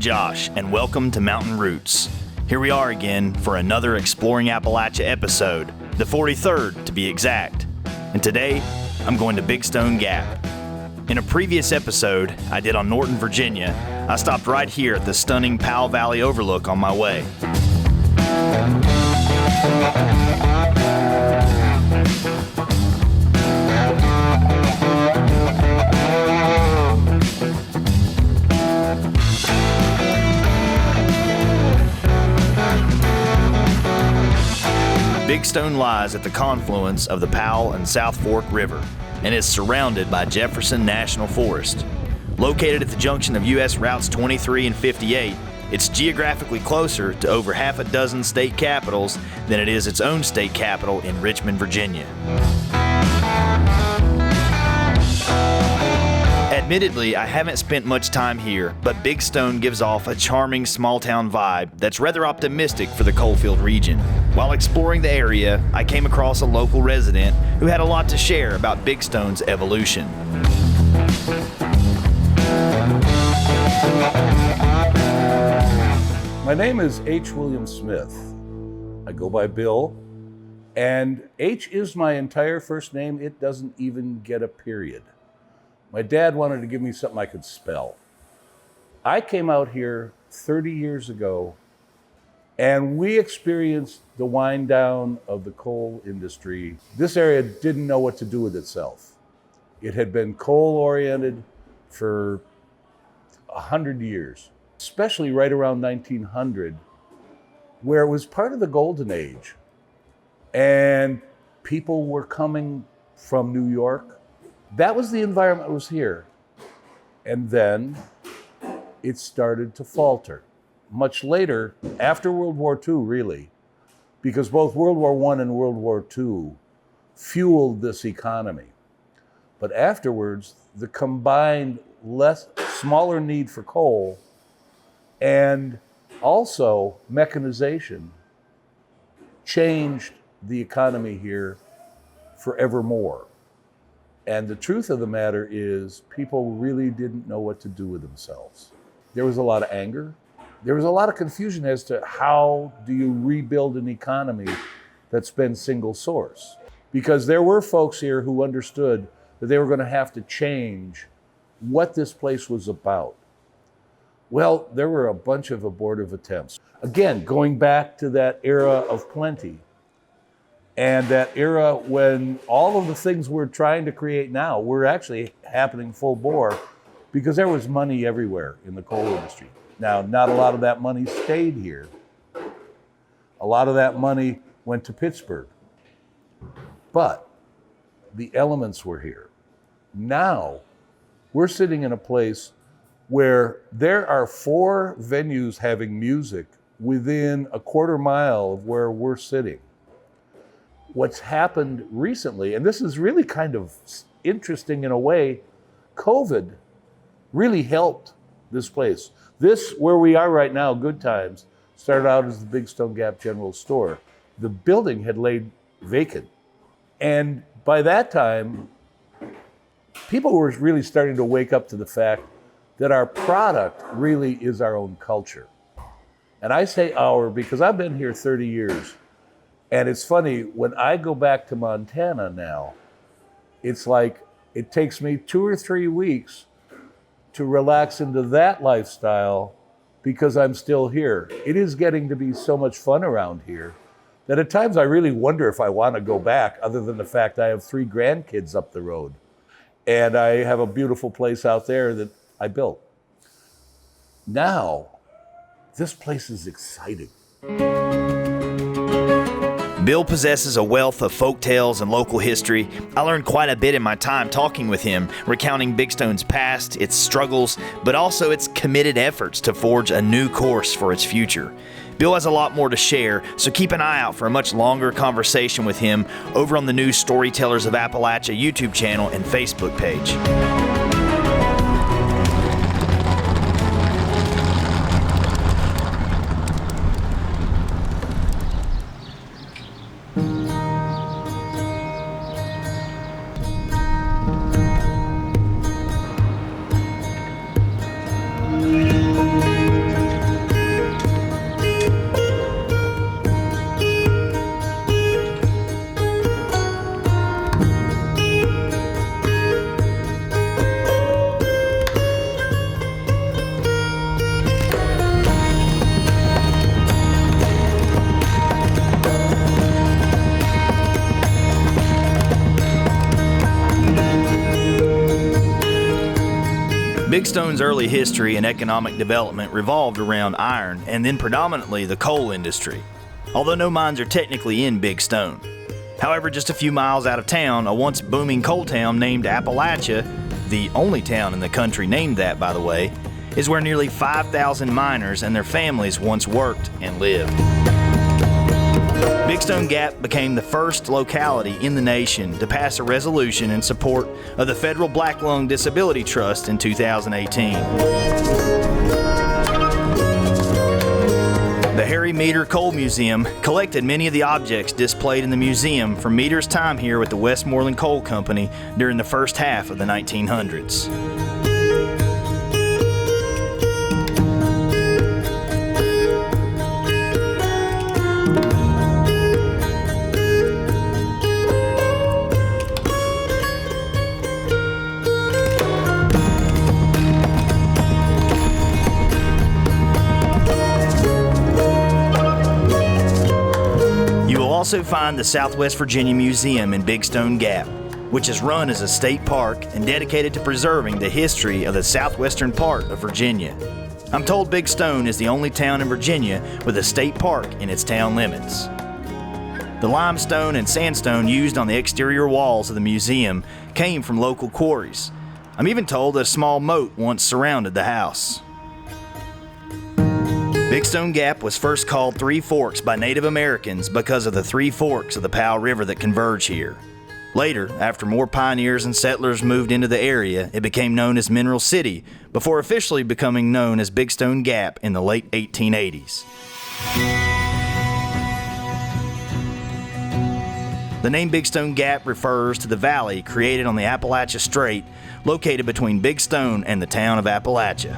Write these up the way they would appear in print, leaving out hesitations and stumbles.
Josh, and welcome to Mountain Roots. Here we are again for another Exploring Appalachia episode, the 43rd to be exact. And today, I'm going to Big Stone Gap. In a previous episode I did on Norton, Virginia, I stopped right here at the stunning Powell Valley overlook on my way. Big Stone lies at the confluence of the Powell and South Fork River and is surrounded by Jefferson National Forest. Located at the junction of U.S. Routes 23 and 58, it's geographically closer to over half a dozen state capitals than it is its own state capital in Richmond, Virginia. Admittedly, I haven't spent much time here, but Big Stone gives off a charming small-town vibe that's rather optimistic for the coalfield region. While exploring the area, I came across a local resident who had a lot to share about Big Stone's evolution. My name is H. William Smith. I go by Bill, and H is my entire first name. It doesn't even get a period. My dad wanted to give me something I could spell. I came out here 30 years ago, and we experienced the wind down of the coal industry. This area didn't know what to do with itself. It had been coal-oriented for 100 years, especially right around 1900, where it was part of the golden age. And people were coming from New York. That was the environment that was here. And then it started to falter. Much later, after World War II, really, because both World War I and World War II fueled this economy. But afterwards, the combined smaller need for coal and also mechanization changed the economy here forevermore. And the truth of the matter is people really didn't know what to do with themselves. There was a lot of anger. There was a lot of confusion as to how do you rebuild an economy that's been single source? Because there were folks here who understood that they were going to have to change what this place was about. Well, there were a bunch of abortive attempts. Again, going back to that era of plenty, and that era when all of the things we're trying to create now were actually happening full bore because there was money everywhere in the coal industry. Now, not a lot of that money stayed here. A lot of that money went to Pittsburgh. But the elements were here. Now, we're sitting in a place where there are 4 venues having music within a quarter mile of where we're sitting. What's happened recently, and this is really kind of interesting in a way, COVID really helped this place. This, where we are right now, Good Times, started out as the Big Stone Gap General Store. The building had laid vacant. And by that time, people were really starting to wake up to the fact that our product really is our own culture. And I say our because I've been here 30 years. And it's funny, when I go back to Montana now, it's like it takes me 2 or 3 weeks to relax into that lifestyle because I'm still here. It is getting to be so much fun around here that at times I really wonder if I want to go back, other than the fact I have 3 grandkids up the road. And I have a beautiful place out there that I built. Now, this place is exciting. Bill possesses a wealth of folk tales and local history. I learned quite a bit in my time talking with him, recounting Big Stone's past, its struggles, but also its committed efforts to forge a new course for its future. Bill has a lot more to share, so keep an eye out for a much longer conversation with him over on the new Storytellers of Appalachia YouTube channel and Facebook page. Big Stone's early history and economic development revolved around iron and then predominantly the coal industry, although no mines are technically in Big Stone. However, just a few miles out of town, a once booming coal town named Appalachia, the only town in the country named that, by the way, is where nearly 5,000 miners and their families once worked and lived. Big Stone Gap became the first locality in the nation to pass a resolution in support of the Federal Black Lung Disability Trust in 2018. The Harry Meter Coal Museum collected many of the objects displayed in the museum from Meter's time here with the Westmoreland Coal Company during the first half of the 1900s. Also find the Southwest Virginia Museum in Big Stone Gap, which is run as a state park and dedicated to preserving the history of the southwestern part of Virginia. I'm told Big Stone is the only town in Virginia with a state park in its town limits. The limestone and sandstone used on the exterior walls of the museum came from local quarries. I'm even told that a small moat once surrounded the house. Big Stone Gap was first called Three Forks by Native Americans because of the three forks of the Powell River that converge here. Later, after more pioneers and settlers moved into the area, it became known as Mineral City, before officially becoming known as Big Stone Gap in the late 1880s. The name Big Stone Gap refers to the valley created on the Appalachia Strait, located between Big Stone and the town of Appalachia.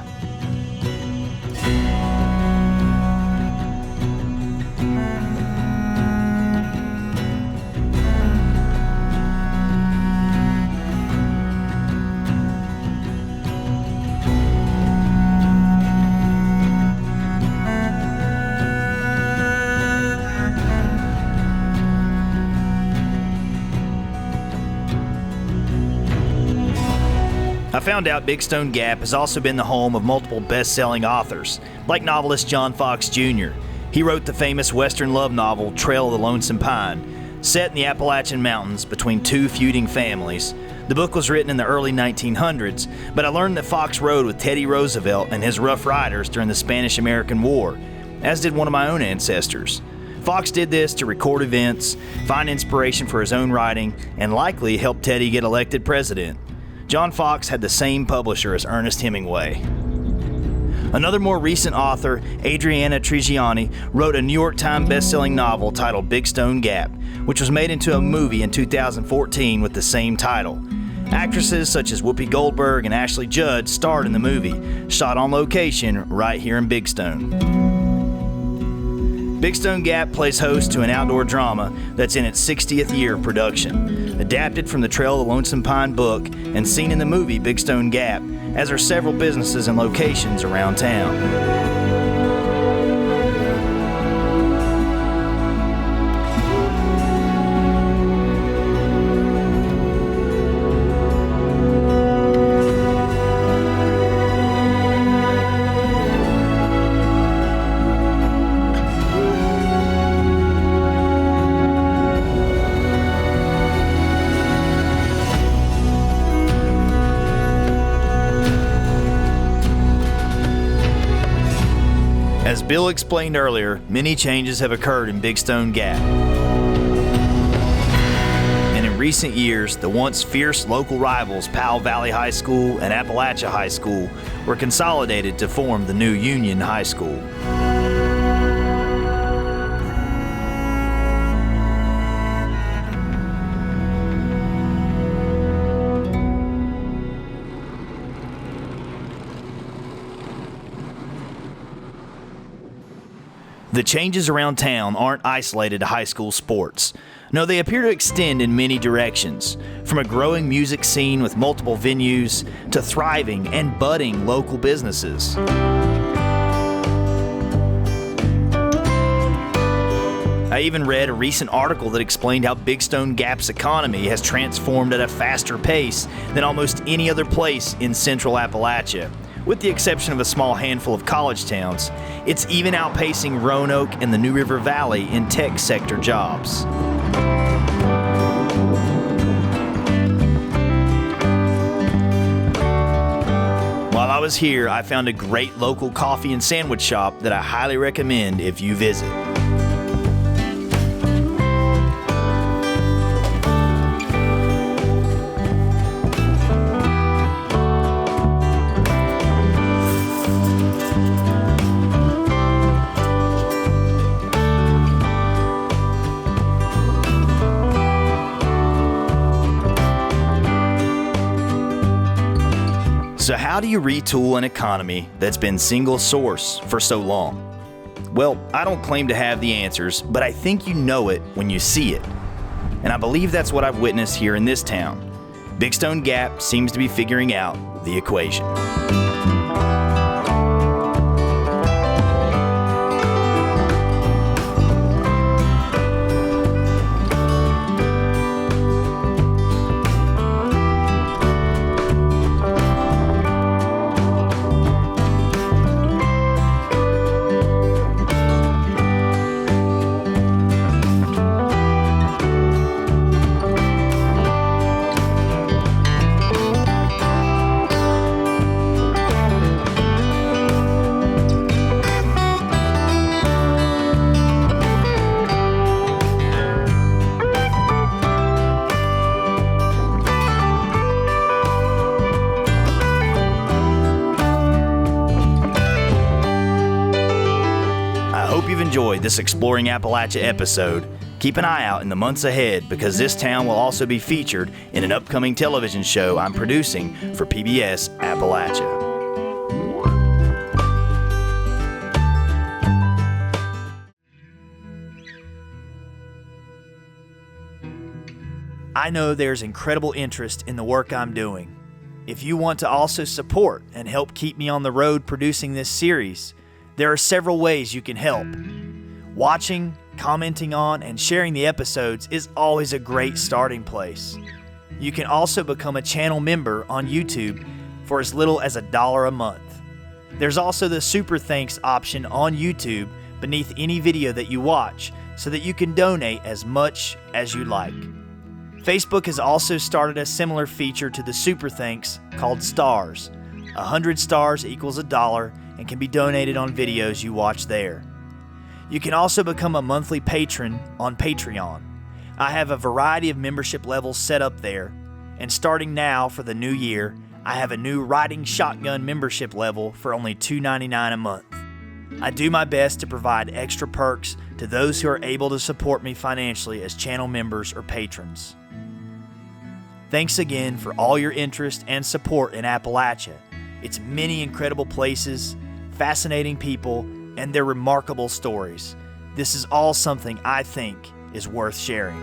I found out Big Stone Gap has also been the home of multiple best-selling authors, like novelist John Fox Jr. He wrote the famous Western love novel Trail of the Lonesome Pine. Set in the Appalachian Mountains between two feuding families, the book was written in the early 1900s, but I learned that Fox rode with Teddy Roosevelt and his Rough Riders during the Spanish-American War, as did one of my own ancestors. Fox did this to record events, find inspiration for his own writing, and likely help Teddy get elected president. John Fox had the same publisher as Ernest Hemingway. Another more recent author, Adriana Trigiani, wrote a New York Times best-selling novel titled Big Stone Gap, which was made into a movie in 2014 with the same title. Actresses such as Whoopi Goldberg and Ashley Judd starred in the movie, shot on location right here in Big Stone. Big Stone Gap plays host to an outdoor drama that's in its 60th year of production. Adapted from the Trail of the Lonesome Pine book and seen in the movie Big Stone Gap, as are several businesses and locations around town. As Bill explained earlier, many changes have occurred in Big Stone Gap. And in recent years, the once fierce local rivals Powell Valley High School and Appalachia High School were consolidated to form the new Union High School. The changes around town aren't isolated to high school sports. No, they appear to extend in many directions, from a growing music scene with multiple venues to thriving and budding local businesses. I I even read a recent article that explained how Big Stone Gap's economy has transformed at a faster pace than almost any other place in central Appalachia. With the exception of a small handful of college towns, it's even outpacing Roanoke and the New River Valley in tech sector jobs. While I was here, I found a great local coffee and sandwich shop that I highly recommend if you visit. So how do you retool an economy that's been single source for so long? Well, I don't claim to have the answers, but I think you know it when you see it. And I believe that's what I've witnessed here in this town. Big Stone Gap seems to be figuring out the equation. You've enjoyed this Exploring Appalachia episode. Keep an eye out in the months ahead because this town will also be featured in an upcoming television show I'm producing for PBS Appalachia. I know there's incredible interest in the work I'm doing. If you want to also support and help keep me on the road producing this series, there are several ways you can help. Watching, commenting on, and sharing the episodes is always a great starting place. You can also become a channel member on YouTube for as little as $1 a month. There's also the Super Thanks option on YouTube beneath any video that you watch so that you can donate as much as you like. Facebook has also started a similar feature to the Super Thanks called Stars. 100 stars equals $1 and can be donated on videos you watch there. You can also become a monthly patron on Patreon. I have a variety of membership levels set up there, and starting now for the new year, I have a new Riding Shotgun membership level for only $2.99 a month. I do my best to provide extra perks to those who are able to support me financially as channel members or patrons. Thanks again for all your interest and support in Appalachia, its many incredible places, fascinating people, and their remarkable stories. This is all something I think is worth sharing.